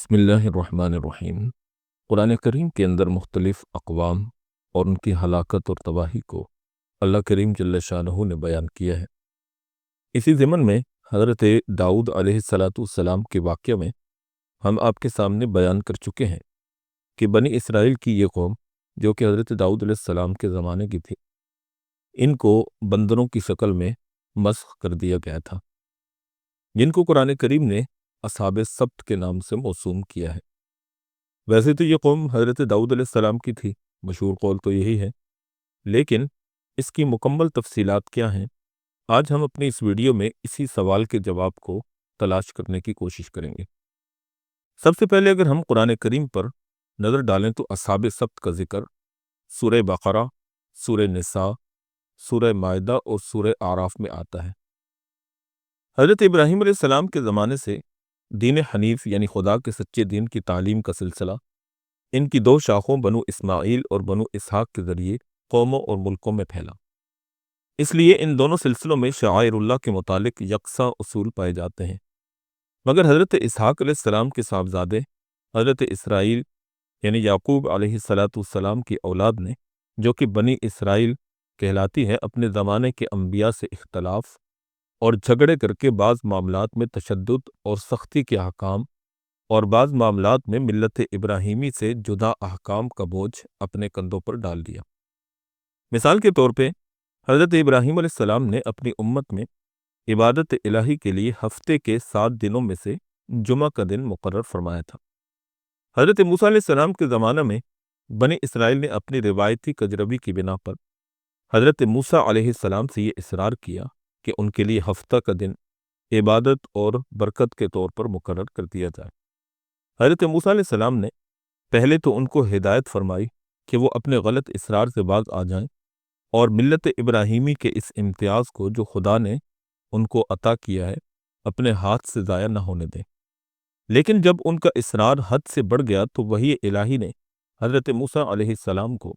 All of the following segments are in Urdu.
بسم اللہ الرحمن الرحیم۔ قرآن کریم کے اندر مختلف اقوام اور ان کی ہلاکت اور تباہی کو اللہ کریم جل شانہ نے بیان کیا ہے۔ اسی ضمن میں حضرت داؤد علیہ السلام کے واقعہ میں ہم آپ کے سامنے بیان کر چکے ہیں کہ بنی اسرائیل کی یہ قوم جو کہ حضرت داؤد علیہ السلام کے زمانے کی تھی، ان کو بندروں کی شکل میں مسخ کر دیا گیا تھا، جن کو قرآن کریم نے اصحاب سبت کے نام سے موسوم کیا ہے۔ ویسے تو یہ قوم حضرت داؤد علیہ السلام کی تھی، مشہور قول تو یہی ہے، لیکن اس کی مکمل تفصیلات کیا ہیں، آج ہم اپنی اس ویڈیو میں اسی سوال کے جواب کو تلاش کرنے کی کوشش کریں گے۔ سب سے پہلے اگر ہم قرآن کریم پر نظر ڈالیں تو اصحاب سبت کا ذکر سورہ بقرہ، سورہ نساء، سورہ مائدہ اور سورہ اعراف میں آتا ہے۔ حضرت ابراہیم علیہ السلام کے زمانے سے دین حنیف یعنی خدا کے سچے دین کی تعلیم کا سلسلہ ان کی دو شاخوں بنو اسماعیل اور بنو اسحاق کے ذریعے قوموں اور ملکوں میں پھیلا۔ اس لیے ان دونوں سلسلوں میں شعائر اللہ کے متعلق یکساں اصول پائے جاتے ہیں، مگر حضرت اسحاق علیہ السلام کے صاحبزادے حضرت اسرائیل یعنی یعقوب علیہ السلام کی اولاد نے، جو کہ بنی اسرائیل کہلاتی ہے، اپنے زمانے کے انبیاء سے اختلاف اور جھگڑے کر کے بعض معاملات میں تشدد اور سختی کے احکام اور بعض معاملات میں ملت ابراہیمی سے جدا احکام کا بوجھ اپنے کندھوں پر ڈال دیا۔ مثال کے طور پہ حضرت ابراہیم علیہ السلام نے اپنی امت میں عبادت الہی کے لیے ہفتے کے 7 دنوں میں سے جمعہ کا دن مقرر فرمایا تھا۔ حضرت موسیٰ علیہ السلام کے زمانہ میں بنی اسرائیل نے اپنی روایتی کجروی کی بنا پر حضرت موسیٰ علیہ السلام سے یہ اصرار کیا کہ ان کے لیے ہفتہ کا دن عبادت اور برکت کے طور پر مقرر کر دیا جائے۔ حضرت موسیٰ علیہ السلام نے پہلے تو ان کو ہدایت فرمائی کہ وہ اپنے غلط اصرار سے باز آ جائیں اور ملت ابراہیمی کے اس امتیاز کو جو خدا نے ان کو عطا کیا ہے اپنے ہاتھ سے ضائع نہ ہونے دیں۔ لیکن جب ان کا اصرار حد سے بڑھ گیا تو وحی الہی نے حضرت موسیٰ علیہ السلام کو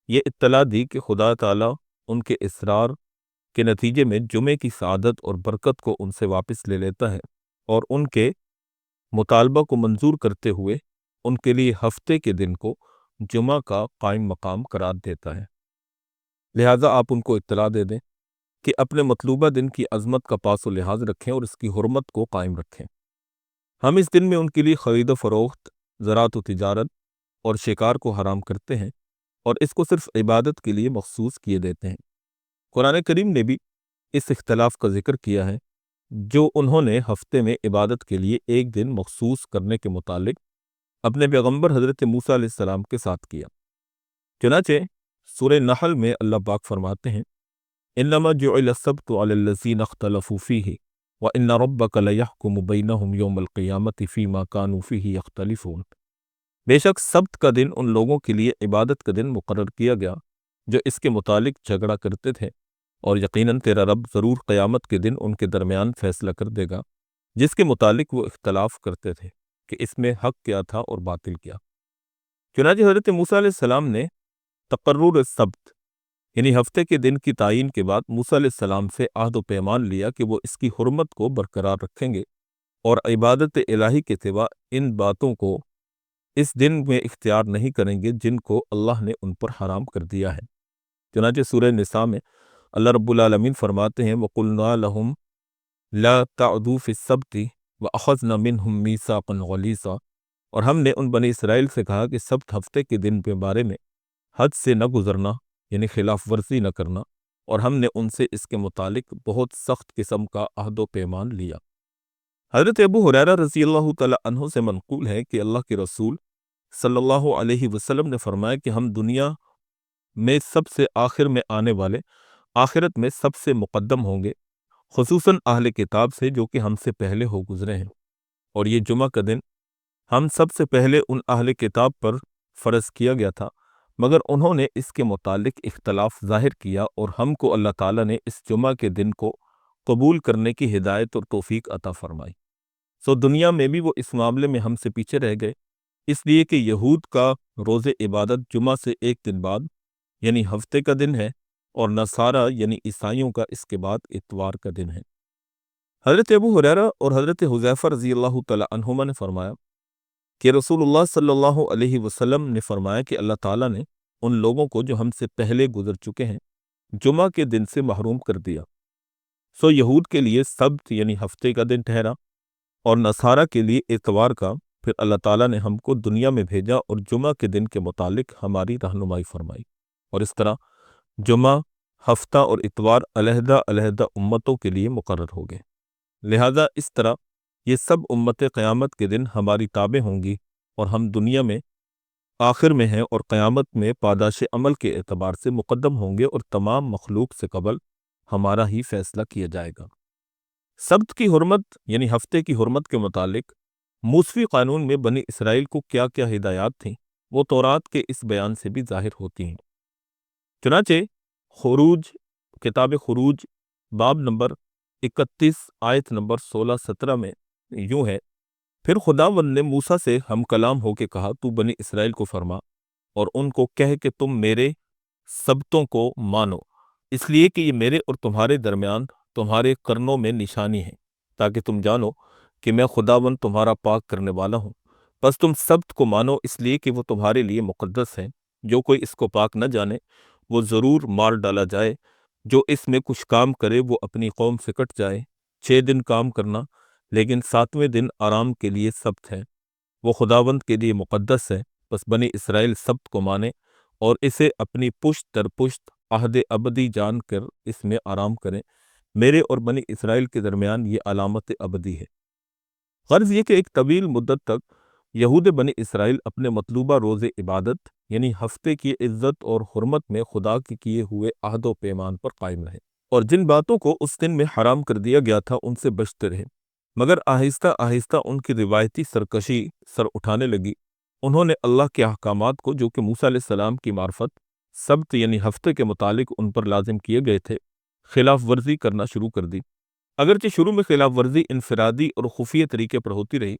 یہ اطلاع دی کہ خدا تعالیٰ ان کے اصرار کے نتیجے میں جمعے کی سعادت اور برکت کو ان سے واپس لے لیتا ہے اور ان کے مطالبہ کو منظور کرتے ہوئے ان کے لیے ہفتے کے دن کو جمعہ کا قائم مقام قرار دیتا ہے۔ لہٰذا آپ ان کو اطلاع دے دیں کہ اپنے مطلوبہ دن کی عظمت کا پاس و لحاظ رکھیں اور اس کی حرمت کو قائم رکھیں۔ ہم اس دن میں ان کے لیے خرید و فروخت، زراعت و تجارت اور شکار کو حرام کرتے ہیں اور اس کو صرف عبادت کے لیے مخصوص کیے دیتے ہیں۔ قرآن کریم نے بھی اس اختلاف کا ذکر کیا ہے جو انہوں نے ہفتے میں عبادت کے لیے ایک دن مخصوص کرنے کے متعلق اپنے پیغمبر حضرت موسیٰ علیہ السلام کے ساتھ کیا۔ چنانچہ سورہ نحل میں اللہ پاک فرماتے ہیں انما جعل السبت علی الذین اختلفوا فیہ وان ربک لیحکم بینہم یوم القیامۃ فیما کانوا فیہ یختلفون۔ بے شک سبت کا دن ان لوگوں کے لیے عبادت کا دن مقرر کیا گیا جو اس کے متعلق جھگڑا کرتے تھے، اور یقیناً تیرا رب ضرور قیامت کے دن ان کے درمیان فیصلہ کر دے گا جس کے متعلق وہ اختلاف کرتے تھے کہ اس میں حق کیا تھا اور باطل کیا۔ چنانچہ حضرت موسیٰ علیہ السلام نے تقرر السبت یعنی ہفتے کے دن کی تعین کے بعد موسیٰ علیہ السلام سے عہد و پیمان لیا کہ وہ اس کی حرمت کو برقرار رکھیں گے اور عبادت الہی کے سوا ان باتوں کو اس دن میں اختیار نہیں کریں گے جن کو اللہ نے ان پر حرام کر دیا ہے۔ چنانچہ سورہ نساء میں اللہ رب العالمین فرماتے ہیں وَقُلْنَا لَهُمْ لَا تَعْدُوا فِي السَّبْتِ وَأَخَذْنَا مِنْهُمْ مِيثَاقًا غَلِيظًا، اور ہم نے ان بنی اسرائیل سے کہا کہ سبت ہفتے کے دن کے بارے میں حد سے نہ گزرنا یعنی خلاف ورزی نہ کرنا، اور ہم نے ان سے اس کے متعلق بہت سخت قسم کا عہد و پیمان لیا۔ حضرت ابو ہریرہ رضی اللہ تعالی عنہ سے منقول ہے کہ اللہ کے رسول صلی اللہ علیہ وسلم نے فرمایا کہ ہم دنیا میں سب سے آخر میں آنے والے آخرت میں سب سے مقدم ہوں گے، خصوصاً اہل کتاب سے جو کہ ہم سے پہلے ہو گزرے ہیں، اور یہ جمعہ کا دن ہم سب سے پہلے ان اہل کتاب پر فرض کیا گیا تھا، مگر انہوں نے اس کے متعلق اختلاف ظاہر کیا اور ہم کو اللہ تعالیٰ نے اس جمعہ کے دن کو قبول کرنے کی ہدایت اور توفیق عطا فرمائی۔ سو دنیا میں بھی وہ اس معاملے میں ہم سے پیچھے رہ گئے، اس لیے کہ یہود کا روز عبادت جمعہ سے ایک دن بعد یعنی ہفتے کا دن ہے، اور نصارہ یعنی عیسائیوں کا اس کے بعد اتوار کا دن ہے۔ حضرت ابو ہریرہ اور حضرت حذیفہ رضی اللہ تعالی عنہما نے فرمایا کہ رسول اللہ صلی اللہ علیہ وسلم نے فرمایا کہ اللہ تعالیٰ نے ان لوگوں کو جو ہم سے پہلے گزر چکے ہیں جمعہ کے دن سے محروم کر دیا، سو یہود کے لیے سبت یعنی ہفتے کا دن ٹھہرا اور نصارہ کے لیے اتوار کا۔ پھر اللہ تعالیٰ نے ہم کو دنیا میں بھیجا اور جمعہ کے دن کے متعلق ہماری رہنمائی فرمائی، اور اس طرح جمعہ، ہفتہ اور اتوار علیحدہ علیحدہ امتوں کے لیے مقرر ہو گئے۔ لہذا اس طرح یہ سب امتیں قیامت کے دن ہماری تابع ہوں گی، اور ہم دنیا میں آخر میں ہیں اور قیامت میں پاداش عمل کے اعتبار سے مقدم ہوں گے، اور تمام مخلوق سے قبل ہمارا ہی فیصلہ کیا جائے گا۔ سبت کی حرمت یعنی ہفتے کی حرمت کے متعلق موسوی قانون میں بنی اسرائیل کو کیا کیا ہدایات تھیں، وہ تورات کے اس بیان سے بھی ظاہر ہوتی ہیں۔ چنانچہ خروج، کتاب خروج باب نمبر 31 آیت نمبر 16-17 میں یوں ہے: پھر خداوند نے موسیٰ سے ہم کلام ہو کے کہا، تو بنی اسرائیل کو فرما اور ان کو کہہ کہ تم میرے سبتوں کو مانو، اس لیے کہ یہ میرے اور تمہارے درمیان تمہارے قرنوں میں نشانی ہے، تاکہ تم جانو کہ میں خداوند تمہارا پاک کرنے والا ہوں۔ بس تم سبت کو مانو اس لیے کہ وہ تمہارے لیے مقدس ہے۔ جو کوئی اس کو پاک نہ جانے وہ ضرور مار ڈالا جائے۔ جو اس میں کچھ کام کرے وہ اپنی قوم سے کٹ جائے۔ 6 دن کام کرنا، لیکن 7ویں دن آرام کے لیے سبت ہے، وہ خداوند کے لیے مقدس ہے۔ بس بنی اسرائیل سبت کو مانے اور اسے اپنی پشت در پشت عہد ابدی جان کر اس میں آرام کریں۔ میرے اور بنی اسرائیل کے درمیان یہ علامت ابدی ہے۔ غرض یہ کہ ایک طویل مدت تک یہود بنی اسرائیل اپنے مطلوبہ روز عبادت یعنی ہفتے کی عزت اور حرمت میں خدا کے کیے ہوئے عہد و پیمان پر قائم رہے، اور جن باتوں کو اس دن میں حرام کر دیا گیا تھا ان سے بچتے رہے۔ مگر آہستہ آہستہ ان کی روایتی سرکشی سر اٹھانے لگی۔ انہوں نے اللہ کے احکامات کو جو کہ موسیٰ علیہ السلام کی معرفت سبت یعنی ہفتے کے متعلق ان پر لازم کیے گئے تھے، خلاف ورزی کرنا شروع کر دی۔ اگرچہ شروع میں خلاف ورزی انفرادی اور خفیہ طریقے پر ہوتی رہی،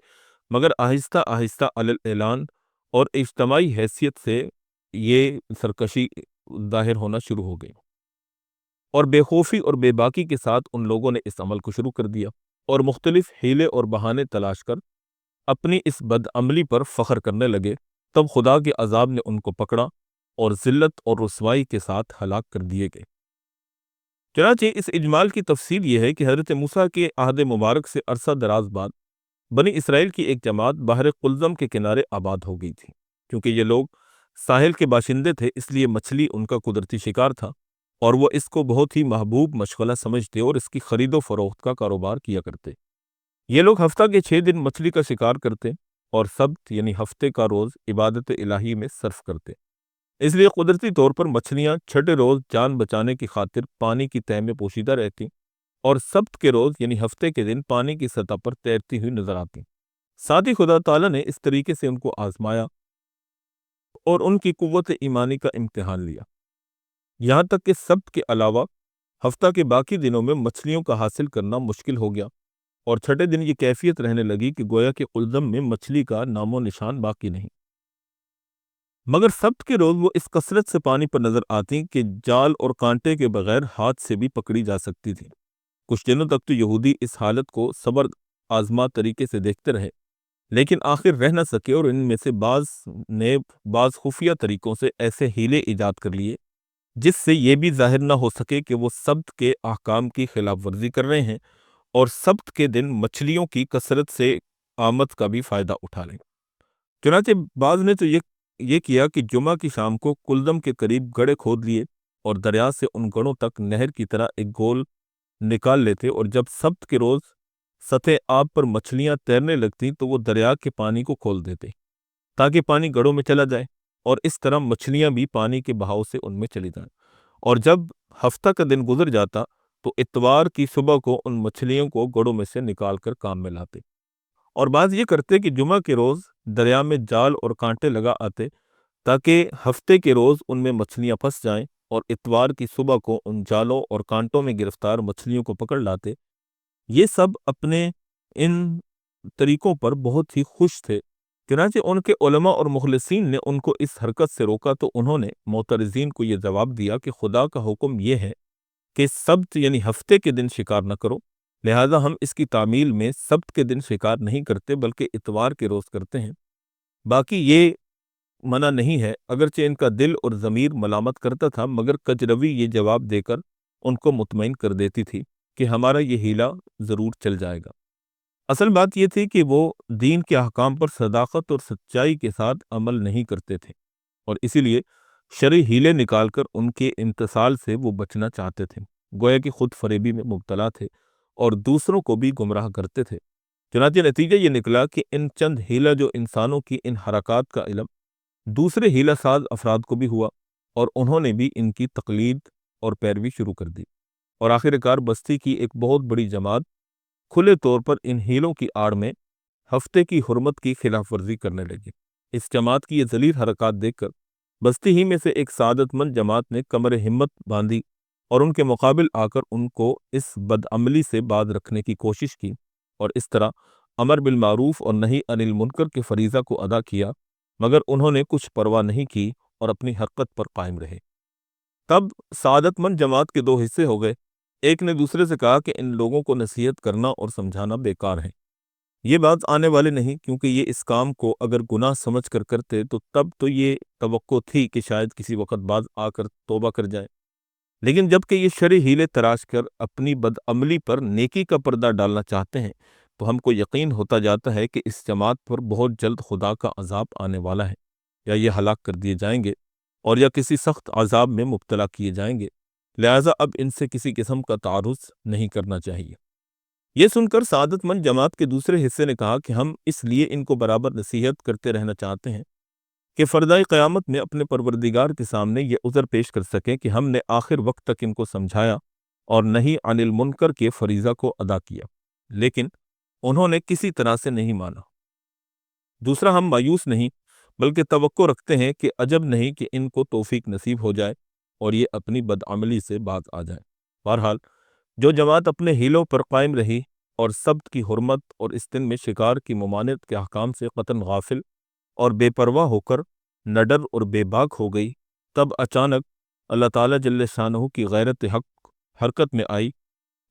مگر آہستہ آہستہ علی الاعلان اور اجتماعی حیثیت سے یہ سرکشی ظاہر ہونا شروع ہو گئی، اور بے خوفی اور بے باکی کے ساتھ ان لوگوں نے اس عمل کو شروع کر دیا اور مختلف حیلے اور بہانے تلاش کر اپنی اس بدعملی پر فخر کرنے لگے۔ تب خدا کے عذاب نے ان کو پکڑا اور ذلت اور رسوائی کے ساتھ ہلاک کر دیے گئے۔ چنانچہ اس اجمال کی تفصیل یہ ہے کہ حضرت موسیٰ کے عہد مبارک سے عرصہ دراز بعد بنی اسرائیل کی ایک جماعت بحر قلزم کے کنارے آباد ہو گئی تھی۔ کیونکہ یہ لوگ ساحل کے باشندے تھے، اس لیے مچھلی ان کا قدرتی شکار تھا، اور وہ اس کو بہت ہی محبوب مشغلہ سمجھتے اور اس کی خرید و فروخت کا کاروبار کیا کرتے۔ یہ لوگ ہفتہ کے 6 دن مچھلی کا شکار کرتے اور سبت یعنی ہفتے کا روز عبادت الہی میں صرف کرتے۔ اس لیے قدرتی طور پر مچھلیاں چھٹے روز جان بچانے کی خاطر پانی کی تہہ میں پوشیدہ رہتی، اور سبت کے روز یعنی ہفتے کے دن پانی کی سطح پر تیرتی ہوئی نظر آتی۔ ساتھ ہی خدا تعالیٰ نے اس طریقے سے ان کو آزمایا اور ان کی قوت ایمانی کا امتحان لیا، یہاں تک کہ سبت کے علاوہ ہفتہ کے باقی دنوں میں مچھلیوں کا حاصل کرنا مشکل ہو گیا، اور چھٹے دن یہ کیفیت رہنے لگی کہ گویا کہ قلزم میں مچھلی کا نام و نشان باقی نہیں۔ مگر سبت کے روز وہ اس کثرت سے پانی پر نظر آتی کہ جال اور کانٹے کے بغیر ہاتھ سے بھی پکڑی جا سکتی تھی۔ کچھ دنوں تک تو یہودی اس حالت کو صبر آزما طریقے سے دیکھتے رہے، لیکن آخر رہ نہ سکے، اور ان میں سے بعض نے بعض خفیہ طریقوں سے ایسے ہیلے ایجاد کر لیے جس سے یہ بھی ظاہر نہ ہو سکے کہ وہ سبت کے احکام کی خلاف ورزی کر رہے ہیں، اور سبت کے دن مچھلیوں کی کثرت سے آمد کا بھی فائدہ اٹھا لیں۔ چنانچہ بعض نے تو یہ کیا کہ جمعہ کی شام کو کلدم کے قریب گڑھے کھود لیے اور دریا سے ان گڑھوں تک نہر کی طرح ایک گول نکال لیتے، اور جب سبت کے روز سطح آب پر مچھلیاں تیرنے لگتیں تو وہ دریا کے پانی کو کھول دیتے تاکہ پانی گڑھوں میں چلا جائے، اور اس طرح مچھلیاں بھی پانی کے بہاؤ سے ان میں چلی جائیں۔ اور جب ہفتہ کا دن گزر جاتا تو اتوار کی صبح کو ان مچھلیوں کو گڑھوں میں سے نکال کر کام میں لاتے، اور بعض یہ کرتے کہ جمعہ کے روز دریا میں جال اور کانٹے لگا آتے تاکہ ہفتے کے روز ان میں مچھلیاں پھنس جائیں، اور اتوار کی صبح کو ان جالوں اور کانٹوں میں گرفتار مچھلیوں کو پکڑ لاتے۔ یہ سب اپنے ان طریقوں پر بہت ہی خوش تھے۔ چنانچہ ان کے علماء اور مخلصین نے ان کو اس حرکت سے روکا تو انہوں نے معترضین کو یہ جواب دیا کہ خدا کا حکم یہ ہے کہ سبت یعنی ہفتے کے دن شکار نہ کرو، لہذا ہم اس کی تعمیل میں سبت کے دن شکار نہیں کرتے بلکہ اتوار کے روز کرتے ہیں۔ باقی یہ منع نہیں ہے، اگرچہ ان کا دل اور ضمیر ملامت کرتا تھا، مگر کجروی یہ جواب دے کر ان کو مطمئن کر دیتی تھی کہ ہمارا یہ ہیلا ضرور چل جائے گا۔ اصل بات یہ تھی کہ وہ دین کے احکام پر صداقت اور سچائی کے ساتھ عمل نہیں کرتے تھے، اور اسی لیے شرعی ہیلے نکال کر ان کے امتثال سے وہ بچنا چاہتے تھے، گویا کہ خود فریبی میں مبتلا تھے اور دوسروں کو بھی گمراہ کرتے تھے۔ چنانچہ نتیجہ یہ نکلا کہ ان چند ہیلہ جو انسانوں کی ان حرکات کا علم دوسرے ہیلہ ساز افراد کو بھی ہوا، اور انہوں نے بھی ان کی تقلید اور پیروی شروع کر دی، اور آخر کار بستی کی ایک بہت بڑی جماعت کھلے طور پر ان ہیلوں کی آڑ میں ہفتے کی حرمت کی خلاف ورزی کرنے لگی۔ اس جماعت کی یہ ذلیل حرکات دیکھ کر بستی ہی میں سے ایک سعادت مند جماعت نے کمر ہمت باندھی اور ان کے مقابل آ کر ان کو اس بدعملی سے باز رکھنے کی کوشش کی، اور اس طرح امر بالمعروف اور نہی عن المنکر کے فریضہ کو ادا کیا، مگر انہوں نے کچھ پرواہ نہیں کی اور اپنی حرکت پر قائم رہے۔ تب سعادت مند جماعت کے دو حصے ہو گئے، ایک نے دوسرے سے کہا کہ ان لوگوں کو نصیحت کرنا اور سمجھانا بیکار ہے، یہ بات آنے والے نہیں، کیونکہ یہ اس کام کو اگر گناہ سمجھ کر کرتے تو تب تو یہ توقع تھی کہ شاید کسی وقت بعد آ کر توبہ کر جائے، لیکن جب کہ یہ شرعی ہیلے تراش کر اپنی بدعملی پر نیکی کا پردہ ڈالنا چاہتے ہیں، تو ہم کو یقین ہوتا جاتا ہے کہ اس جماعت پر بہت جلد خدا کا عذاب آنے والا ہے، یا یہ ہلاک کر دیے جائیں گے اور یا کسی سخت عذاب میں مبتلا کیے جائیں گے، لہٰذا اب ان سے کسی قسم کا تعارض نہیں کرنا چاہیے۔ یہ سن کر سعادت مند جماعت کے دوسرے حصے نے کہا کہ ہم اس لیے ان کو برابر نصیحت کرتے رہنا چاہتے ہیں کہ فردائے قیامت میں اپنے پروردگار کے سامنے یہ عذر پیش کر سکیں کہ ہم نے آخر وقت تک ان کو سمجھایا اور نہی عن المنکر کے فریضہ کو ادا کیا، لیکن انہوں نے کسی طرح سے نہیں مانا۔ دوسرا، ہم مایوس نہیں بلکہ توقع رکھتے ہیں کہ عجب نہیں کہ ان کو توفیق نصیب ہو جائے اور یہ اپنی بدعملی سے باز آ جائیں۔ بہرحال جو جماعت اپنے ہیلوں پر قائم رہی اور سبت کی حرمت اور اس دن میں شکار کی ممانعت کے احکام سے قطعاً غافل اور بے پرواہ ہو کر نڈر اور بے باک ہو گئی، تب اچانک اللہ تعالیٰ جل شانہ کی غیرت حق حرکت میں آئی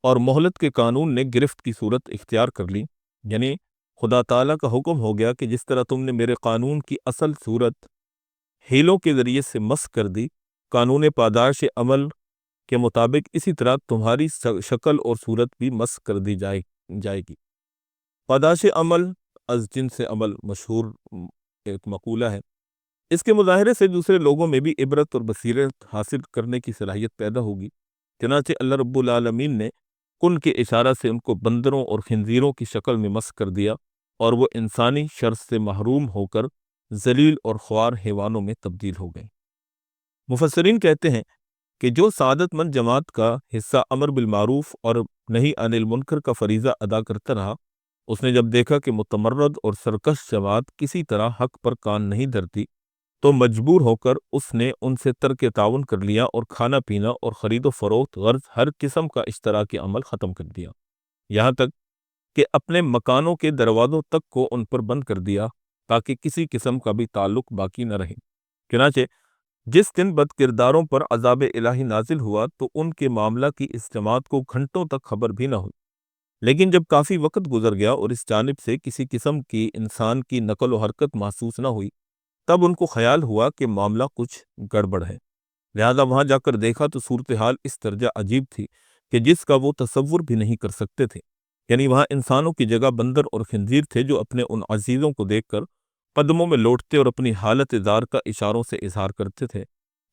اور مہلت کے قانون نے گرفت کی صورت اختیار کر لی، یعنی خدا تعالیٰ کا حکم ہو گیا کہ جس طرح تم نے میرے قانون کی اصل صورت ہیلوں کے ذریعے سے مسخ کر دی، قانون پاداش عمل کے مطابق اسی طرح تمہاری شکل اور صورت بھی مسخ کر دی جائے گی۔ پاداش عمل از جنس عمل مشہور ایک مقولہ ہے، اس کے مظاہرے سے دوسرے لوگوں میں بھی عبرت اور بصیرت حاصل کرنے کی صلاحیت پیدا ہوگی، چنانچہ اللہ رب العالمین نے کن کے اشارہ سے ان کو بندروں اور خنزیروں کی شکل میں مسخ کر دیا، اور وہ انسانی شرف سے محروم ہو کر ذلیل اور خوار حیوانوں میں تبدیل ہو گئے۔ مفسرین کہتے ہیں کہ جو سعادت مند جماعت کا حصہ امر بالمعروف اور نہی عن المنکر کا فریضہ ادا کرتا رہا، اس نے جب دیکھا کہ متمرد اور سرکش جماعت کسی طرح حق پر کان نہیں دھرتی، تو مجبور ہو کر اس نے ان سے ترک تعاون کر لیا اور کھانا پینا اور خرید و فروخت غرض ہر قسم کا اشتراکی عمل ختم کر دیا، یہاں تک کہ اپنے مکانوں کے دروازوں تک کو ان پر بند کر دیا تاکہ کسی قسم کا بھی تعلق باقی نہ رہے۔ چنانچہ جس دن بد کرداروں پر عذاب الہی نازل ہوا تو ان کے معاملہ کی اس جماعت کو گھنٹوں تک خبر بھی نہ ہوئی، لیکن جب کافی وقت گزر گیا اور اس جانب سے کسی قسم کی انسان کی نقل و حرکت محسوس نہ ہوئی، تب ان کو خیال ہوا کہ معاملہ کچھ گڑبڑ ہے، لہذا وہاں جا کر دیکھا تو صورتحال اس درجہ عجیب تھی کہ جس کا وہ تصور بھی نہیں کر سکتے تھے، یعنی وہاں انسانوں کی جگہ بندر اور خنزیر تھے جو اپنے ان عزیزوں کو دیکھ کر قدموں میں لوٹتے اور اپنی حالت زار کا اشاروں سے اظہار کرتے تھے۔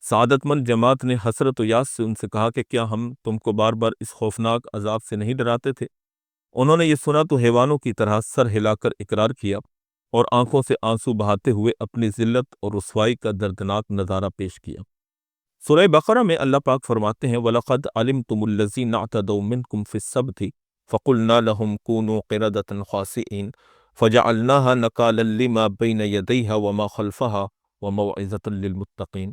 سعادت مند جماعت نے حسرت و یاس سے ان سے کہا کہ کیا ہم تم کو بار بار اس خوفناک عذاب سے نہیں ڈراتے تھے؟ انہوں نے یہ سنا تو حیوانوں کی طرح سر ہلا کر اقرار کیا اور آنکھوں سے آنسو بہاتے ہوئے اپنی ذلت اور رسوائی کا دردناک نظارہ پیش کیا۔ سورہ بقرہ میں اللہ پاک فرماتے ہیں وَلَقَدْ عَلِمْتُمُ الَّذِينَ اعْتَدَوْا مِنْكُمْ فِي السَّبْتِ فَقُلْنَا لَهُمْ كُونُوا قِرَدَةً خَاسِئِينَ فَجَعَلْنَاهَا نَكَالًا لِمَا بَيْنَ يَدَيْهَا وَمَا خَلْفَهَا وَمَوْعِظَةً لِلْمُتَّقِينَ۔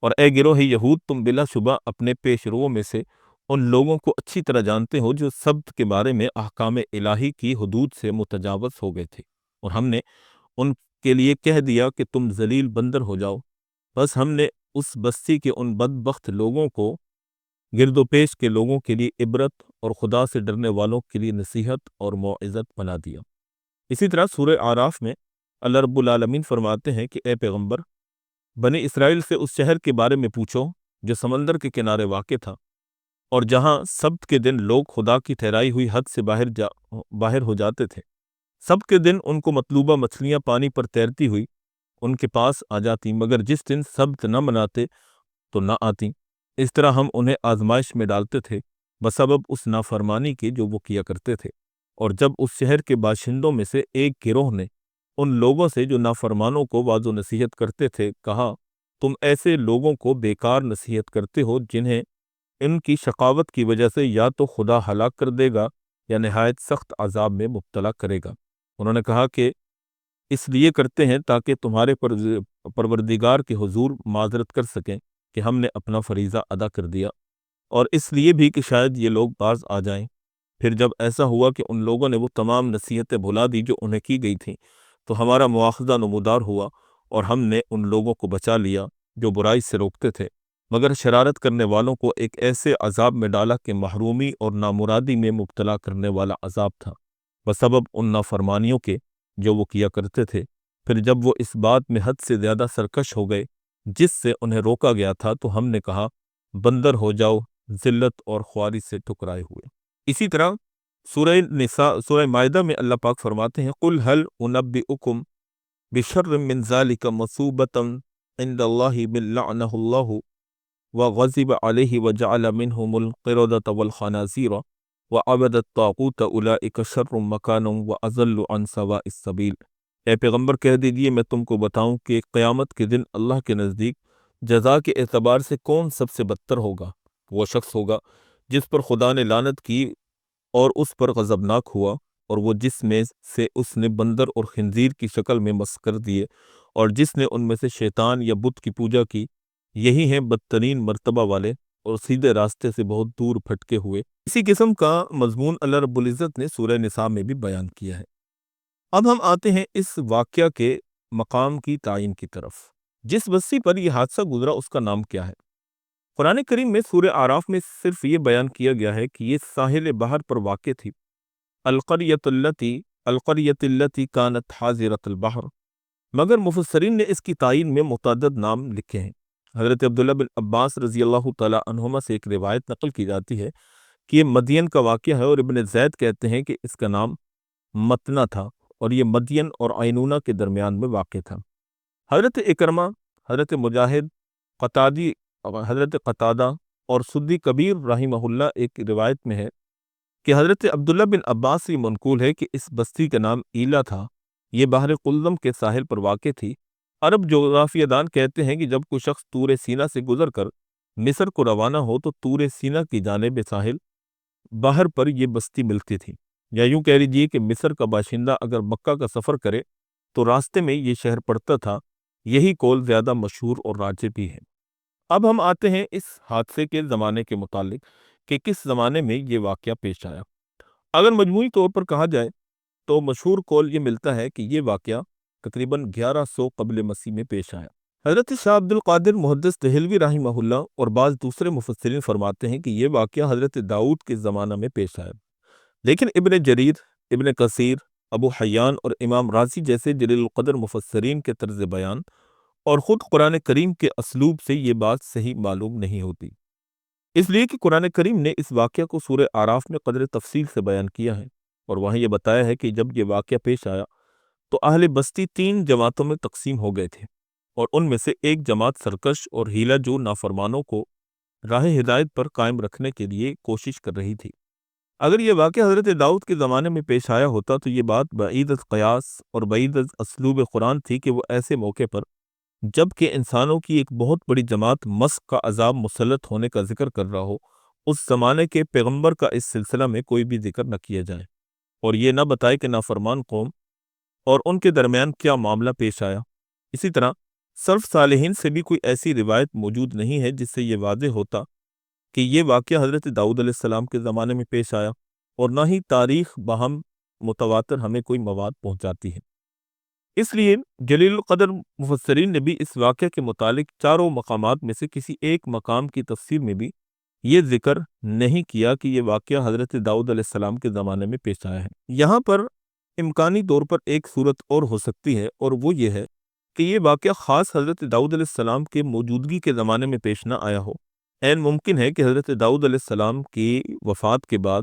اور اے گروہ یہود، تم بلا شبہ اپنے پیش روؤں میں سے ان لوگوں کو اچھی طرح جانتے ہو جو سبت کے بارے میں احکام الہی کی حدود سے متجاوز ہو گئے تھے، اور ہم نے ان کے لیے کہہ دیا کہ تم ذلیل بندر ہو جاؤ، بس ہم نے اس بستی کے ان بدبخت لوگوں کو گرد و پیش کے لوگوں کے لیے عبرت اور خدا سے ڈرنے والوں کے لیے نصیحت اور موعظت بنا دیا۔ اسی طرح سورہ اعراف میں اللہ رب العالمین فرماتے ہیں کہ اے پیغمبر، بنی اسرائیل سے اس شہر کے بارے میں پوچھو جو سمندر کے کنارے واقع تھا اور جہاں سبت کے دن لوگ خدا کی ٹھہرائی ہوئی حد سے باہر ہو جاتے تھے۔ سبت کے دن ان کو مطلوبہ مچھلیاں پانی پر تیرتی ہوئی ان کے پاس آ جاتی، مگر جس دن سبت نہ مناتے تو نہ آتی۔ اس طرح ہم انہیں آزمائش میں ڈالتے تھے بسبب اس نافرمانی کے جو وہ کیا کرتے تھے۔ اور جب اس شہر کے باشندوں میں سے ایک گروہ نے ان لوگوں سے جو نافرمانوں کو واعظ و نصیحت کرتے تھے کہا، تم ایسے لوگوں کو بیکار نصیحت کرتے ہو جنہیں ان کی شقاوت کی وجہ سے یا تو خدا ہلاک کر دے گا یا نہایت سخت عذاب میں مبتلا کرے گا۔ انہوں نے کہا کہ اس لیے کرتے ہیں تاکہ تمہارے پروردگار کے حضور معذرت کر سکیں کہ ہم نے اپنا فریضہ ادا کر دیا، اور اس لیے بھی کہ شاید یہ لوگ باز آ جائیں۔ پھر جب ایسا ہوا کہ ان لوگوں نے وہ تمام نصیحتیں بھلا دی جو انہیں کی گئی تھیں، تو ہمارا مواخذہ نمودار ہوا اور ہم نے ان لوگوں کو بچا لیا جو برائی سے روکتے تھے، مگر شرارت کرنے والوں کو ایک ایسے عذاب میں ڈالا کہ محرومی اور نامرادی میں مبتلا کرنے والا عذاب تھا بسبب ان نافرمانیوں کے جو وہ کیا کرتے تھے۔ پھر جب وہ اس بات میں حد سے زیادہ سرکش ہو گئے جس سے انہیں روکا گیا تھا، تو ہم نے کہا بندر ہو جاؤ ذلت اور خواری سے ٹکرائے ہوئے۔ اسی طرح سورہ مائدہ میں اللہ پاک فرماتے ہیں، قُلْ هَلْ أُنَبِّئُكُمْ بِشَرٍّ مِّن ذَلِكَ مَثُوبَةً عِندَ اللَّهِ مَن لَّعَنَهُ اللَّهُ وَغَضِبَ عَلَيْهِ وَجَعَلَ مِنْهُمُ الْقِرَدَةَ وَالْخَنَازِيرَ وَعَبَدَ الطَّاغُوتَ أُولَٰئِكَ شَرٌّ مَّكَانًا وَأَضَلُّ عَن سَوَاءِ السَّبِيلِ۔ اے پیغمبر کہہ دیجئے میں تم کو بتاؤں کہ قیامت کے دن اللہ کے نزدیک جزا کے اعتبار سے کون سب سے بدتر ہوگا؟ وہ شخص ہوگا جس پر خدا نے لعنت کی اور اس پر غضبناک ہوا، اور وہ جس میں سے اس نے بندر اور خنزیر کی شکل میں مسخ کر دیے، اور جس نے ان میں سے شیطان یا بت کی پوجا کی۔ یہی ہیں بدترین مرتبہ والے اور سیدھے راستے سے بہت دور پھٹکے ہوئے۔ اسی قسم کا مضمون اللہ رب العزت نے سورہ نساء میں بھی بیان کیا ہے۔ اب ہم آتے ہیں اس واقعہ کے مقام کی تعین کی طرف۔ جس بستی پر یہ حادثہ گزرا اس کا نام کیا ہے؟ قرآن کریم میں سورہ اعراف میں صرف یہ بیان کیا گیا ہے کہ یہ ساحل بحر پر واقع تھی، القریۃ التی کانت حاضرۃ البحر، مگر مفسرین نے اس کی تعین میں متعدد نام لکھے ہیں۔ حضرت عبداللہ بن عباس رضی اللہ تعالی عنہما سے ایک روایت نقل کی جاتی ہے کہ یہ مدین کا واقعہ ہے، اور ابن زید کہتے ہیں کہ اس کا نام متنہ تھا، اور یہ مدین اور عینونہ کے درمیان میں واقع تھا۔ حضرت اکرمہ، حضرت مجاہد، حضرت قتادہ اور سدی کبیر رحمہ اللہ ایک روایت میں ہے کہ حضرت عبداللہ بن عباس سے منقول ہے کہ اس بستی کا نام ایلا تھا، یہ بحر قلزم کے ساحل پر واقع تھی۔ عرب جغرافیہ دان کہتے ہیں کہ جب کوئی شخص طور سینا سے گزر کر مصر کو روانہ ہو تو طور سینا کی جانب ساحل باہر پر یہ بستی ملتی تھی، یا یوں کہہ لیجیے کہ مصر کا باشندہ اگر مکہ کا سفر کرے تو راستے میں یہ شہر پڑتا تھا۔ یہی قول زیادہ مشہور اور راجح بھی ہے۔ اب ہم آتے ہیں اس حادثے کے زمانے کے متعلق کہ کس زمانے میں یہ واقعہ پیش آیا۔ اگر مجموعی طور پر کہا جائے تو مشہور قول یہ ملتا ہے کہ یہ واقعہ تقریباً 1100 قبل مسیح میں پیش آیا۔ حضرت شاہ عبد القادر محدث دہلوی رحمہ اللہ اور بعض دوسرے مفسرین فرماتے ہیں کہ یہ واقعہ حضرت داؤد کے زمانہ میں پیش آیا، لیکن ابن جریر، ابن کثیر، ابو حیان اور امام رازی جیسے جلیل القدر مفسرین کے طرز بیان اور خود قرآن کریم کے اسلوب سے یہ بات صحیح معلوم نہیں ہوتی، اس لیے کہ قرآن کریم نے اس واقعہ کو سورہ اعراف میں قدر تفصیل سے بیان کیا ہے، اور وہاں یہ بتایا ہے کہ جب یہ واقعہ پیش آیا تو اہل بستی 3 جماعتوں میں تقسیم ہو گئے تھے، اور ان میں سے ایک جماعت سرکش اور ہیلہ جو نافرمانوں کو راہ ہدایت پر قائم رکھنے کے لیے کوشش کر رہی تھی۔ اگر یہ واقعہ حضرت داؤد کے زمانے میں پیش آیا ہوتا تو یہ بات بعید از قیاس اور بعید از اسلوب قرآن تھی کہ وہ ایسے موقع پر جب کہ انسانوں کی ایک بہت بڑی جماعت مسخ کا عذاب مسلط ہونے کا ذکر کر رہا ہو، اس زمانے کے پیغمبر کا اس سلسلہ میں کوئی بھی ذکر نہ کیا جائے، اور یہ نہ بتائے کہ نافرمان قوم اور ان کے درمیان کیا معاملہ پیش آیا۔ اسی طرح سلف صالحین سے بھی کوئی ایسی روایت موجود نہیں ہے جس سے یہ واضح ہوتا کہ یہ واقعہ حضرت داؤد علیہ السلام کے زمانے میں پیش آیا، اور نہ ہی تاریخ باہم متواتر ہمیں کوئی مواد پہنچاتی ہے۔ اس لیے جلیل القدر مفسرین نے بھی اس واقعہ کے متعلق چاروں مقامات میں سے کسی ایک مقام کی تفسیر میں بھی یہ ذکر نہیں کیا کہ یہ واقعہ حضرت داؤد علیہ السلام کے زمانے میں پیش آیا ہے۔ یہاں پر امکانی طور پر ایک صورت اور ہو سکتی ہے، اور وہ یہ ہے کہ یہ واقعہ خاص حضرت داؤد علیہ السلام کے موجودگی کے زمانے میں پیش نہ آیا ہو۔ عین ممکن ہے کہ حضرت داؤد علیہ السلام کی وفات کے بعد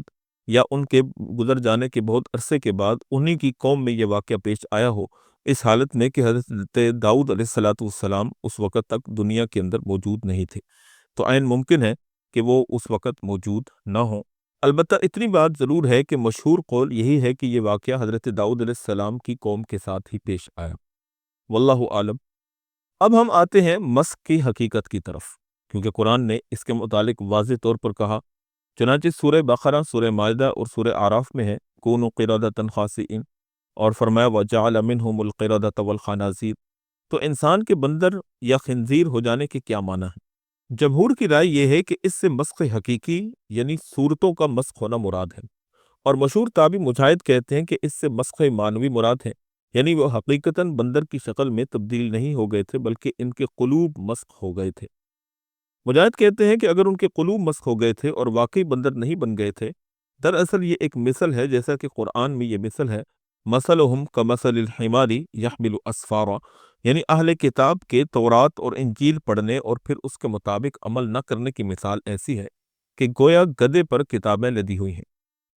یا ان کے گزر جانے کے بہت عرصے کے بعد انہی کی قوم میں یہ واقعہ پیش آیا ہو، اس حالت میں کہ حضرت داؤد علیہ السلام اس وقت تک دنیا کے اندر موجود نہیں تھے، تو عین ممکن ہے کہ وہ اس وقت موجود نہ ہوں۔ البتہ اتنی بات ضرور ہے کہ مشہور قول یہی ہے کہ یہ واقعہ حضرت داؤد علیہ السلام کی قوم کے ساتھ ہی پیش آیا، واللہ عالم۔ اب ہم آتے ہیں مسخ کی حقیقت کی طرف، کیونکہ قرآن نے اس کے متعلق واضح طور پر کہا، چنانچہ سورہ بقرہ، سورہ مائدہ اور سورہ اعراف میں ہے کونوا قردۃ خاسئین، اور فرمایا وجعل منہم القردۃ والخنازیر۔ تو انسان کے بندر یا خنزیر ہو جانے کے کیا معنی ہے؟ جمہور کی رائے یہ ہے کہ اس سے مسخ حقیقی یعنی صورتوں کا مسخ ہونا مراد ہے، اور مشہور تابعی مجاہد کہتے ہیں کہ اس سے مسخ معنوی مراد ہے، یعنی وہ حقیقتاً بندر کی شکل میں تبدیل نہیں ہو گئے تھے بلکہ ان کے قلوب مسخ ہو گئے تھے۔ مجاہد کہتے ہیں کہ اگر ان کے قلوب مسخ ہو گئے تھے اور واقعی بندر نہیں بن گئے تھے، دراصل یہ ایک مثل ہے، جیسا کہ قرآن میں یہ مثل ہے مثلہم کمثل الحمار یحمل اسفارا، یعنی اہل کتاب کے تورات اور انجیل پڑھنے اور پھر اس کے مطابق عمل نہ کرنے کی مثال ایسی ہے کہ گویا گدھے پر کتابیں لدی ہوئی ہیں۔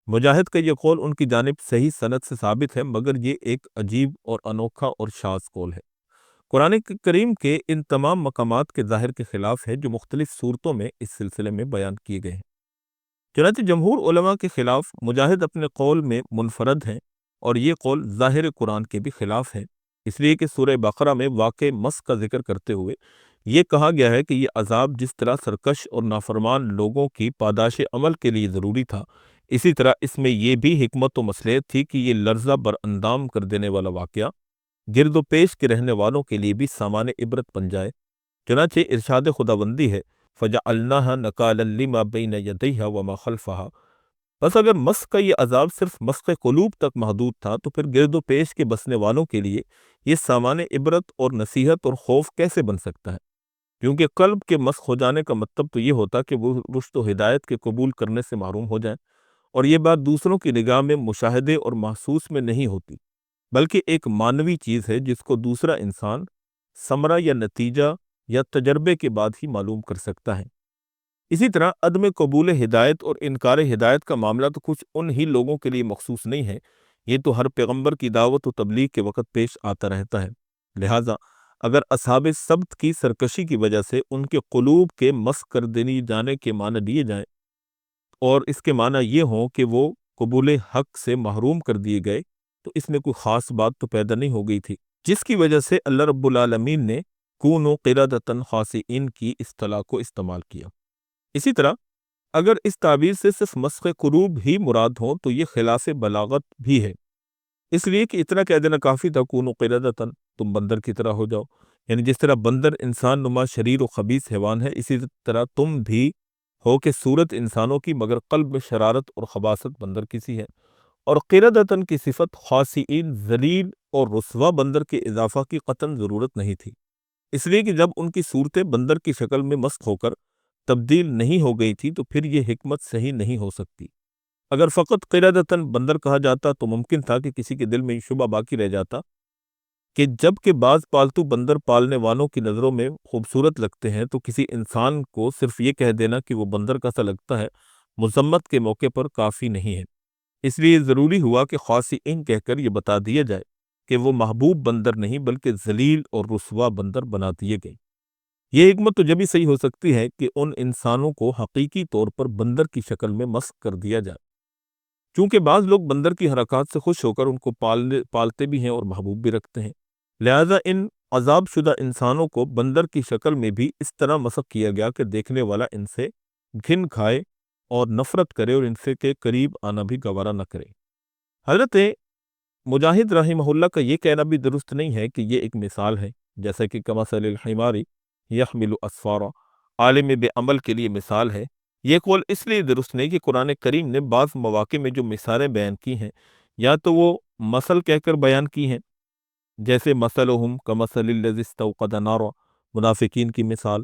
مجاہد کا یہ قول ان کی جانب صحیح سند سے ثابت ہے، مگر یہ ایک عجیب اور انوکھا اور شاذ قول ہے۔ قرآن کریم کے ان تمام مقامات کے ظاہر کے خلاف ہے جو مختلف صورتوں میں اس سلسلے میں بیان کیے گئے ہیں۔ چنانچہ جمہور علماء کے خلاف مجاہد اپنے قول میں منفرد ہیں، اور یہ قول ظاہر قرآن کے بھی خلاف ہے، اس لیے کہ سورہ بقرہ میں واقع مسخ کا ذکر کرتے ہوئے یہ کہا گیا ہے کہ یہ عذاب جس طرح سرکش اور نافرمان لوگوں کی پاداش عمل کے لیے ضروری تھا، اسی طرح اس میں یہ بھی حکمت و مصلحت تھی کہ یہ لرزہ بر اندام کر دینے والا واقعہ گرد و پیش کے رہنے والوں کے لیے بھی سامان عبرت بن جائے۔ چنانچہ ارشاد خداوندی ہے فَجَعَلْنَاهَا نَكَالًا لِمَا بَيْنَ يَدَيْهَا وَمَا خَلْفَهَا۔ بس اگر مسخ کا یہ عذاب صرف مسخ قلوب تک محدود تھا تو پھر گرد و پیش کے بسنے والوں کے لیے یہ سامان عبرت اور نصیحت اور خوف کیسے بن سکتا ہے؟ کیونکہ قلب کے مسخ ہو جانے کا مطلب تو یہ ہوتا کہ وہ رشد و ہدایت کے قبول کرنے سے محروم ہو جائیں، اور یہ بات دوسروں کی نگاہ میں مشاہدے اور محسوس میں نہیں ہوتی، بلکہ ایک معنوی چیز ہے جس کو دوسرا انسان ثمرہ یا نتیجہ یا تجربے کے بعد ہی معلوم کر سکتا ہے۔ اسی طرح عدم قبول ہدایت اور انکار ہدایت کا معاملہ تو کچھ ان ہی لوگوں کے لیے مخصوص نہیں ہے، یہ تو ہر پیغمبر کی دعوت و تبلیغ کے وقت پیش آتا رہتا ہے۔ لہٰذا اگر اصحاب سبت کی سرکشی کی وجہ سے ان کے قلوب کے مسخ کر دیے جانے کے معنی دیے جائیں، اور اس کے معنی یہ ہوں کہ وہ قبول حق سے محروم کر دیے گئے، تو اس میں کوئی خاص بات تو پیدا نہیں ہو گئی تھی، جس کی وجہ سے اللہ رب العالمین نے کونوا قردۃ خاسئین کی اصطلاح کو استعمال کیا۔ اسی طرح اگر اس تعبیر سے صرف مسخ قلوب ہی مراد ہو تو یہ خلاف بلاغت بھی ہے، اس لیے کہ اتنا کہہ دینا کافی تھا کونوا قردۃ، تم بندر کی طرح ہو جاؤ، یعنی جس طرح بندر انسان نما شریر و خبیث حیوان ہے، اسی طرح تم بھی ہو کہ صورت انسانوں کی مگر قلب میں شرارت اور خباثت بندر کی سی ہے۔ اور قردۃ کی صفت خاسئین ذلیل اور رسوا بندر کے اضافہ کی قطعاً ضرورت نہیں تھی، اس لیے کہ جب ان کی صورتیں بندر کی شکل میں مسخ ہو کر تبدیل نہیں ہو گئی تھی تو پھر یہ حکمت صحیح نہیں ہو سکتی۔ اگر فقط قردۃ بندر کہا جاتا تو ممکن تھا کہ کسی کے دل میں یہ شبہ باقی رہ جاتا کہ جب کہ بعض پالتو بندر پالنے والوں کی نظروں میں خوبصورت لگتے ہیں تو کسی انسان کو صرف یہ کہہ دینا کہ وہ بندر کا سا لگتا ہے مذمت کے موقع پر کافی نہیں ہے، اس لیے ضروری ہوا کہ خاسئین کہہ کر یہ بتا دیا جائے کہ وہ محبوب بندر نہیں بلکہ ذلیل اور رسوا بندر بنا دیے گئے۔ یہ حکمت تو جبھی صحیح ہو سکتی ہے کہ ان انسانوں کو حقیقی طور پر بندر کی شکل میں مسخ کر دیا جائے، چونکہ بعض لوگ بندر کی حرکات سے خوش ہو کر ان کو پالتے بھی ہیں اور محبوب بھی رکھتے ہیں، لہذا ان عذاب شدہ انسانوں کو بندر کی شکل میں بھی اس طرح مسخ کیا گیا کہ دیکھنے والا ان سے گھن کھائے اور نفرت کرے اور ان سے کے قریب آنا بھی گوارا نہ کرے۔ حضرت مجاہد رحمہ اللہ کا یہ کہنا بھی درست نہیں ہے کہ یہ ایک مثال ہے، جیسا کہ کمثل الحمار یحمل اسفارا عالم بے عمل کے لیے مثال ہے۔ یہ قول اس لیے درست نہیں کہ قرآن کریم نے بعض مواقع میں جو مثالیں بیان کی ہیں یا تو وہ مثل کہہ کر بیان کی ہیں، جیسے مثلہم کمثل الذی استوقد نارا منافقین کی مثال،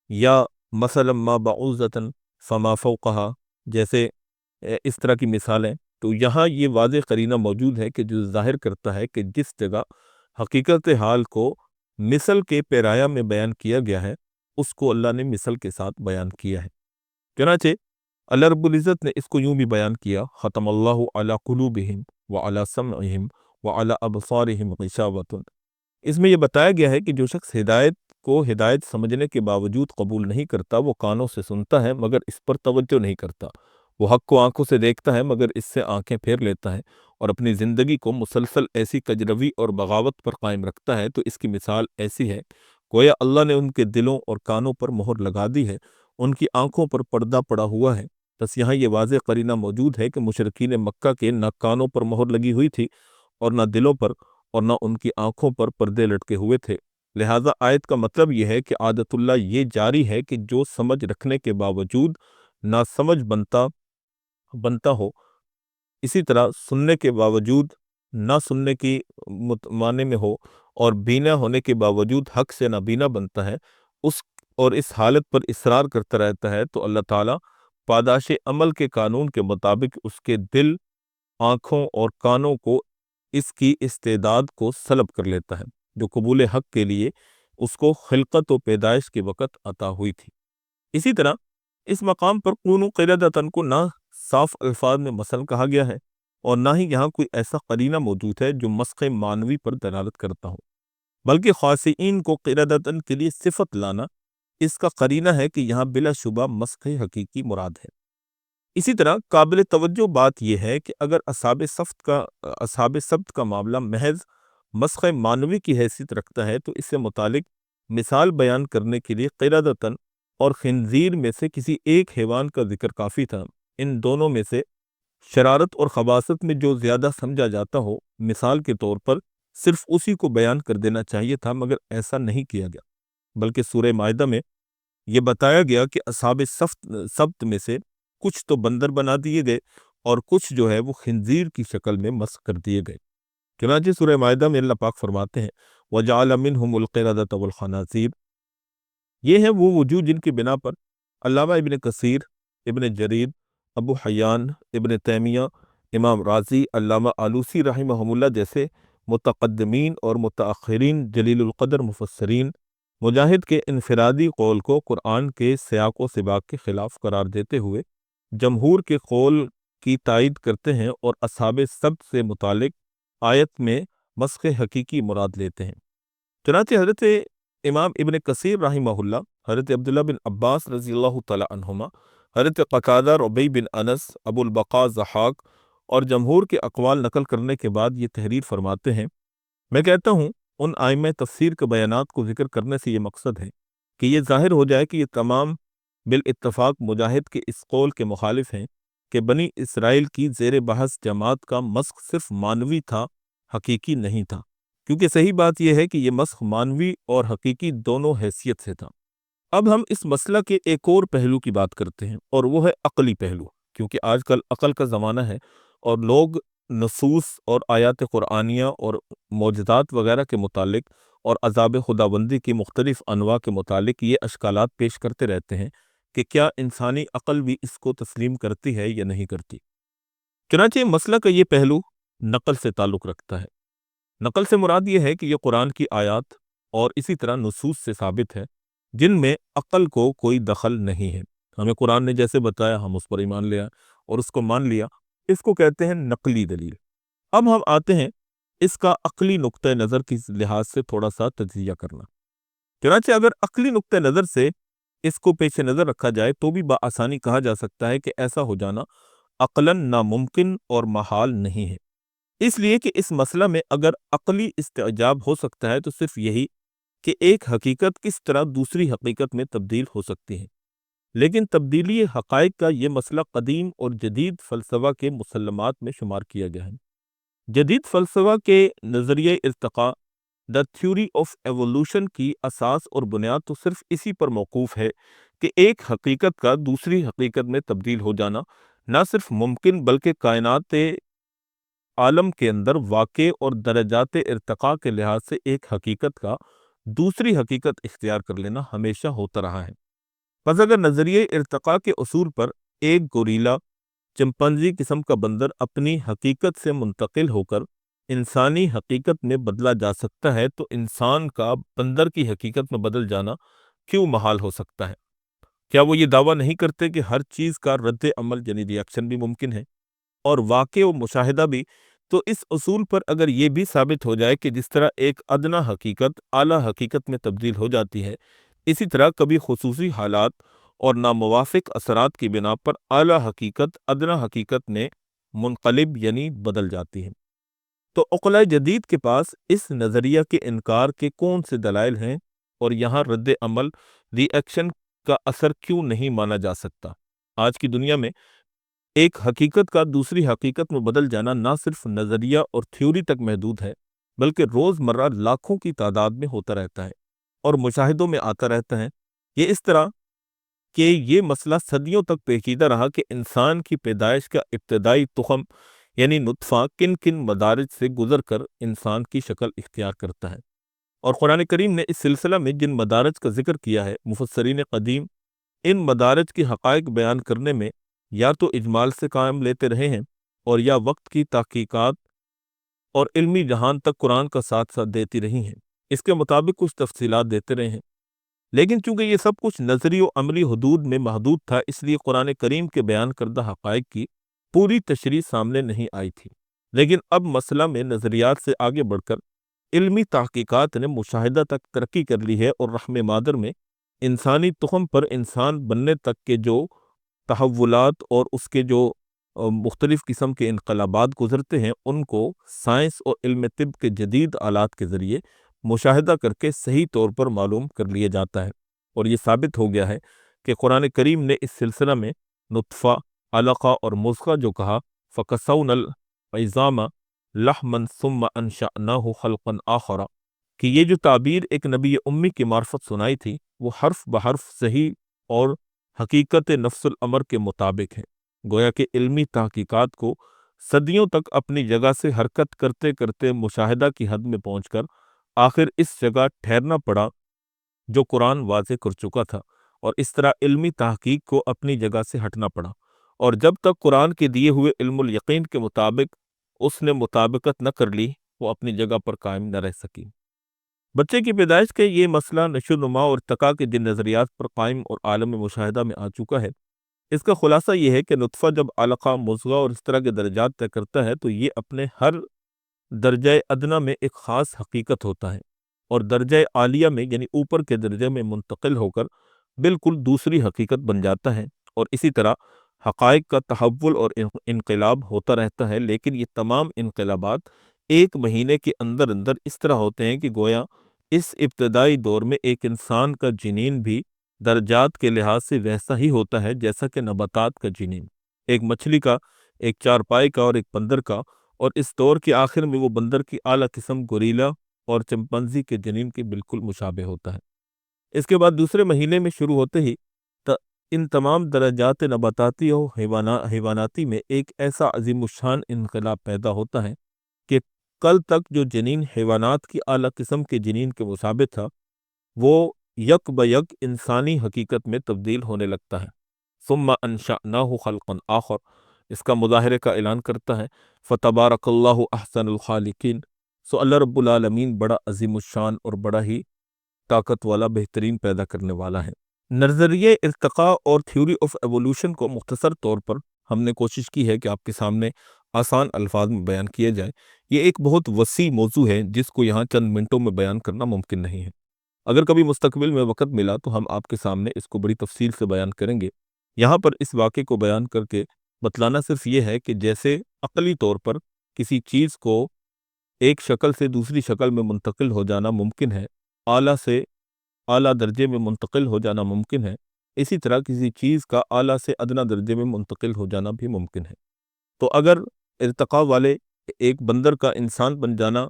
یا مثلا ما بعوضۃ فما فوقہا، جیسے اس طرح کی مثالیں، تو یہاں یہ واضح قرینہ موجود ہے کہ جو ظاہر کرتا ہے کہ جس جگہ حقیقت حال کو مثل کے پیرایا میں بیان کیا گیا ہے اس کو اللہ نے مثل کے ساتھ بیان کیا ہے۔ چنانچہ اللہ رب العزت نے اس کو یوں بھی بیان کیا، ختم اللہ علی قلوبہم وعلی سمعہم وعلی ابصارہم غشاوۃ۔ اس میں یہ بتایا گیا ہے کہ جو شخص ہدایت کو ہدایت سمجھنے کے باوجود قبول نہیں کرتا، وہ کانوں سے سنتا ہے مگر اس پر توجہ نہیں کرتا، وہ حق کو آنکھوں سے دیکھتا ہے مگر اس سے آنکھیں پھیر لیتا ہے، اور اپنی زندگی کو مسلسل ایسی کجروی اور بغاوت پر قائم رکھتا ہے، تو اس کی مثال ایسی ہے گویا اللہ نے ان کے دلوں اور کانوں پر مہر لگا دی ہے، ان کی آنکھوں پر پردہ پڑا ہوا ہے۔ بس یہاں یہ واضح قرینہ موجود ہے کہ مشرکین مکہ کے نہ کانوں پر مہر لگی ہوئی تھی اور نہ دلوں پر اور نہ ان کی آنکھوں پر پردے لٹکے ہوئے تھے۔ لہٰذا آیت کا مطلب یہ ہے کہ عادت اللہ یہ جاری ہے کہ جو سمجھ رکھنے کے باوجود نہ سمجھ بنتا ہو، اسی طرح سننے کے باوجود نہ سننے کی معنی میں ہو، اور بینا ہونے کے باوجود حق سے نابینا بنتا ہے، اس حالت پر اصرار کرتا رہتا ہے، تو اللہ تعالیٰ پاداش عمل کے قانون کے مطابق اس کے دل، آنکھوں اور کانوں کو اس کی استعداد کو سلب کر لیتا ہے جو قبول حق کے لیے اس کو خلقت و پیدائش کے وقت عطا ہوئی تھی۔ اسی طرح اس مقام پر کونوا قردۃ کو نہ صاف الفاظ میں مثل کہا گیا ہے اور نہ ہی یہاں کوئی ایسا قرینہ موجود ہے جو مسخ معنوی پر دلالت کرتا ہو، بلکہ خاصئین کو قردۃ کے لیے صفت لانا اس کا قرینہ ہے کہ یہاں بلا شبہ مسخ حقیقی مراد ہے۔ اسی طرح قابل توجہ بات یہ ہے کہ اگر اصحاب سبت کا معاملہ محض مسخ معنوی کی حیثیت رکھتا ہے تو اس سے متعلق مثال بیان کرنے کے لیے قردۃ اور خنزیر میں سے کسی ایک حیوان کا ذکر کافی تھا۔ ان دونوں میں سے شرارت اور خباثت میں جو زیادہ سمجھا جاتا ہو، مثال کے طور پر صرف اسی کو بیان کر دینا چاہیے تھا، مگر ایسا نہیں کیا گیا، بلکہ سورہ مائدہ میں یہ بتایا گیا کہ اصحاب سبت میں سے کچھ تو بندر بنا دیے گئے اور کچھ جو ہے وہ خنزیر کی شکل میں مسخ کر دیے گئے۔ چنانچہ سورہ مائدہ میں اللہ پاک فرماتے ہیں وَجَعَلَ مِنْهُمُ الْقِرَدَةَ وَالْخَنَازِيرَ۔ یہ ہیں وہ وجوہ جن کی بنا پر علامہ ابن کثیر، ابن جریر، ابو حیان، ابن تیمیہ، امام رازی، علامہ آلوسی رحمہم اللہ جیسے متقدمین اور متاخرین جلیل القدر مفسرین مجاہد کے انفرادی قول کو قرآن کے سیاق و سباق کے خلاف قرار دیتے ہوئے جمہور کے قول کی تائید کرتے ہیں اور اصحاب سبت سے متعلق آیت میں مسخ حقیقی مراد لیتے ہیں۔ چنانچہ حضرت امام ابن کثیر رحمہ اللہ، حضرت عبداللہ بن عباس رضی اللہ تعالی عنہما، حضرت قتادہ، ربیع بن انس، ابو البقاء ضحاک اور جمہور کے اقوال نقل کرنے کے بعد یہ تحریر فرماتے ہیں، میں کہتا ہوں ان ائمہ تفسیر کے بیانات کو ذکر کرنے سے یہ مقصد ہے کہ یہ ظاہر ہو جائے کہ یہ تمام بالاتفاق مجاہد کے اس قول کے مخالف ہیں کہ بنی اسرائیل کی زیر بحث جماعت کا مسخ صرف معنوی تھا، حقیقی نہیں تھا، کیونکہ صحیح بات یہ ہے کہ یہ مسخ معنوی اور حقیقی دونوں حیثیت سے تھا۔ اب ہم اس مسئلہ کے ایک اور پہلو کی بات کرتے ہیں اور وہ ہے عقلی پہلو، کیونکہ آج کل عقل کا زمانہ ہے اور لوگ نصوص اور آیات قرآنیہ اور معجزات وغیرہ کے متعلق اور عذاب خداوندی کی مختلف انواع کے متعلق یہ اشکالات پیش کرتے رہتے ہیں کہ کیا انسانی عقل بھی اس کو تسلیم کرتی ہے یا نہیں کرتی۔ چنانچہ مسئلہ کا یہ پہلو نقل سے تعلق رکھتا ہے۔ نقل سے مراد یہ ہے کہ یہ قرآن کی آیات اور اسی طرح نصوص سے ثابت ہے جن میں عقل کو کوئی دخل نہیں ہے۔ ہمیں قرآن نے جیسے بتایا ہم اس پر ایمان لیا اور اس کو مان لیا، اس کو کہتے ہیں نقلی دلیل۔ اب ہم آتے ہیں اس کا عقلی نقطہ نظر کی لحاظ سے تھوڑا سا تجزیہ کرنا۔ چنانچہ اگر عقلی نقطہ نظر سے اس کو پیش نظر رکھا جائے تو بھی بآسانی کہا جا سکتا ہے کہ ایسا ہو جانا عقلاً ناممکن اور محال نہیں ہے، اس لیے کہ اس مسئلہ میں اگر عقلی استعجاب ہو سکتا ہے تو صرف یہی کہ ایک حقیقت کس طرح دوسری حقیقت میں تبدیل ہو سکتی ہے، لیکن تبدیلی حقائق کا یہ مسئلہ قدیم اور جدید فلسفہ کے مسلمات میں شمار کیا گیا ہے۔ جدید فلسفہ کے نظریہ ارتقاء دا تھیوری آف ایوولوشن کی اساس اور بنیاد تو صرف اسی پر موقوف ہے کہ ایک حقیقت کا دوسری حقیقت میں تبدیل ہو جانا نہ صرف ممکن بلکہ کائنات عالم کے اندر واقع اور درجات ارتقاء کے لحاظ سے ایک حقیقت کا دوسری حقیقت اختیار کر لینا ہمیشہ ہوتا رہا ہے۔ پس اگر نظریہ ارتقاء کے اصول پر ایک گوریلا چمپینزی قسم کا بندر اپنی حقیقت سے منتقل ہو کر انسانی حقیقت میں بدلا جا سکتا ہے، تو انسان کا بندر کی حقیقت میں بدل جانا کیوں محال ہو سکتا ہے؟ کیا وہ یہ دعویٰ نہیں کرتے کہ ہر چیز کا رد عمل یعنی ری ایکشن بھی ممکن ہے اور واقع و مشاہدہ بھی؟ تو اس اصول پر اگر یہ بھی ثابت ہو جائے کہ جس طرح ایک ادنیٰ حقیقت اعلیٰ حقیقت میں تبدیل ہو جاتی ہے، اسی طرح کبھی خصوصی حالات اور ناموافق اثرات کی بنا پر اعلیٰ حقیقت ادنیٰ حقیقت میں منقلب یعنی بدل جاتی ہے، تو عقلائے جدید کے پاس اس نظریہ کے انکار کے کون سے دلائل ہیں، اور یہاں رد عمل ری ایکشن کا اثر کیوں نہیں مانا جا سکتا؟ آج کی دنیا میں ایک حقیقت کا دوسری حقیقت میں بدل جانا نہ صرف نظریہ اور تھیوری تک محدود ہے، بلکہ روز مرہ لاکھوں کی تعداد میں ہوتا رہتا ہے اور مشاہدوں میں آتا رہتا ہے۔ یہ اس طرح کہ یہ مسئلہ صدیوں تک پیچیدہ رہا کہ انسان کی پیدائش کا ابتدائی تخم یعنی نطفہ کن کن مدارج سے گزر کر انسان کی شکل اختیار کرتا ہے، اور قرآن کریم نے اس سلسلہ میں جن مدارج کا ذکر کیا ہے، مفسرین قدیم ان مدارج کی حقائق بیان کرنے میں یا تو اجمال سے کام لیتے رہے ہیں اور یا وقت کی تحقیقات اور علمی جہان تک قرآن کا ساتھ ساتھ دیتی رہی ہیں، اس کے مطابق کچھ تفصیلات دیتے رہے ہیں، لیکن چونکہ یہ سب کچھ نظری و عملی حدود میں محدود تھا، اس لیے قرآن کریم کے بیان کردہ حقائق کی پوری تشریح سامنے نہیں آئی تھی۔ لیکن اب مسئلہ میں نظریات سے آگے بڑھ کر علمی تحقیقات نے مشاہدہ تک ترقی کر لی ہے، اور رحم مادر میں انسانی تخم پر انسان بننے تک کے جو تحولات اور اس کے جو مختلف قسم کے انقلابات گزرتے ہیں، ان کو سائنس اور علم طب کے جدید آلات کے ذریعے مشاہدہ کر کے صحیح طور پر معلوم کر لیا جاتا ہے، اور یہ ثابت ہو گیا ہے کہ قرآن کریم نے اس سلسلہ میں نطفہ، علقہ اور مضغہ جو کہا، فَكَسَوْنَا الْعِظَامَ لَحْمًا ثُمَّ أَنشَأْنَاهُ خَلْقًا آخَرَ، کہ یہ جو تعبیر ایک نبی امی کی معرفت سنائی تھی، وہ حرف بحرف صحیح اور حقیقت نفس الامر کے مطابق ہے۔ گویا کہ علمی تحقیقات کو صدیوں تک اپنی جگہ سے حرکت کرتے کرتے مشاہدہ کی حد میں پہنچ کر آخر اس جگہ ٹھہرنا پڑا جو قرآن واضح کر چکا تھا، اور اس طرح علمی تحقیق کو اپنی جگہ سے ہٹنا پڑا، اور جب تک قرآن کے دیے ہوئے علم الیقین کے مطابق اس نے مطابقت نہ کر لی، وہ اپنی جگہ پر قائم نہ رہ سکی۔ بچے کی پیدائش کے یہ مسئلہ نشو و نما اور ارتقاء کے جن نظریات پر قائم اور عالم مشاہدہ میں آ چکا ہے، اس کا خلاصہ یہ ہے کہ نطفہ جب علقہ، مضغہ اور اس طرح کے درجات طے کرتا ہے، تو یہ اپنے ہر درجہ ادنیٰ میں ایک خاص حقیقت ہوتا ہے، اور درجہ عالیہ میں یعنی اوپر کے درجے میں منتقل ہو کر بالکل دوسری حقیقت بن جاتا ہے، اور اسی طرح حقائق کا تحول اور انقلاب ہوتا رہتا ہے، لیکن یہ تمام انقلابات ایک مہینے کے اندر اندر اس طرح ہوتے ہیں کہ گویا اس ابتدائی دور میں ایک انسان کا جنین بھی درجات کے لحاظ سے ویسا ہی ہوتا ہے جیسا کہ نباتات کا جنین، ایک مچھلی کا، ایک چارپائی کا اور ایک بندر کا، اور اس دور کے آخر میں وہ بندر کی اعلیٰ قسم گوریلا اور چمپینزی کے جنین کے بالکل مشابہ ہوتا ہے۔ اس کے بعد دوسرے مہینے میں شروع ہوتے ہی ان تمام درجات نباتاتی اور حیواناتی میں ایک ایسا عظیم الشان انقلاب پیدا ہوتا ہے کہ کل تک جو جنین حیوانات کی اعلیٰ قسم کے جنین کے مشابہ تھا، وہ یک بیک انسانی حقیقت میں تبدیل ہونے لگتا ہے۔ ثم انشأناہ خلقا آخر اس کا مظاہرے کا اعلان کرتا ہے، فتبارک اللہ احسن الخالقین، سو اللہ رب العالمین بڑا عظیم الشان اور بڑا ہی طاقت والا، بہترین پیدا کرنے والا ہے۔ نظریہ ارتقاء اور تھیوری آف ایوولوشن کو مختصر طور پر ہم نے کوشش کی ہے کہ آپ کے سامنے آسان الفاظ میں بیان کیا جائے۔ یہ ایک بہت وسیع موضوع ہے جس کو یہاں چند منٹوں میں بیان کرنا ممکن نہیں ہے۔ اگر کبھی مستقبل میں وقت ملا تو ہم آپ کے سامنے اس کو بڑی تفصیل سے بیان کریں گے۔ یہاں پر اس واقعے کو بیان کر کے بتلانا صرف یہ ہے کہ جیسے عقلی طور پر کسی چیز کو ایک شکل سے دوسری شکل میں منتقل ہو جانا ممکن ہے، اعلیٰ سے اعلیٰ درجے میں منتقل ہو جانا ممکن ہے، اسی طرح کسی چیز کا اعلیٰ سے ادنیٰ درجے میں منتقل ہو جانا بھی ممکن ہے۔ تو اگر ارتقاء والے ایک بندر کا انسان بن جانا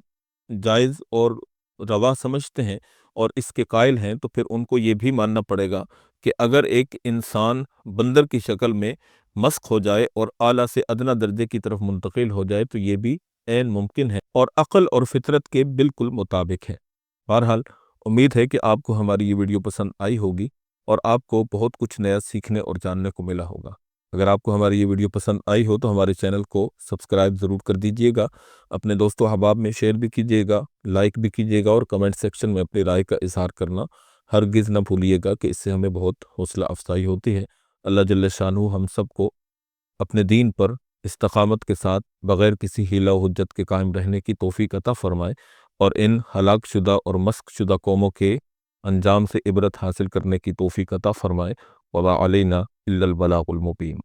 جائز اور روا سمجھتے ہیں اور اس کے قائل ہیں، تو پھر ان کو یہ بھی ماننا پڑے گا کہ اگر ایک انسان بندر کی شکل میں مسخ ہو جائے اور اعلیٰ سے ادنیٰ درجے کی طرف منتقل ہو جائے تو یہ بھی عین ممکن ہے اور عقل اور فطرت کے بالکل مطابق ہے۔ بہرحال امید ہے کہ آپ کو ہماری یہ ویڈیو پسند آئی ہوگی اور آپ کو بہت کچھ نیا سیکھنے اور جاننے کو ملا ہوگا۔ اگر آپ کو ہماری یہ ویڈیو پسند آئی ہو تو ہمارے چینل کو سبسکرائب ضرور کر دیجئے گا، اپنے دوستو احباب میں شیئر بھی کیجئے گا، لائک بھی کیجئے گا، اور کمنٹ سیکشن میں اپنی رائے کا اظہار کرنا ہرگز نہ بھولیے گا کہ اس سے ہمیں بہت حوصلہ افزائی ہوتی ہے۔ اللہ جل شانہ ہم سب کو اپنے دین پر استقامت کے ساتھ بغیر کسی حیلہ و حجت کے قائم رہنے کی توفیق عطا فرمائے، اور ان ہلاک شدہ اور مسخ شدہ قوموں کے انجام سے عبرت حاصل کرنے کی توفیق عطا فرمائے۔ وَمَا عَلَيْنَا إِلَّا الْبَلَاغُ الْمُبِينُ۔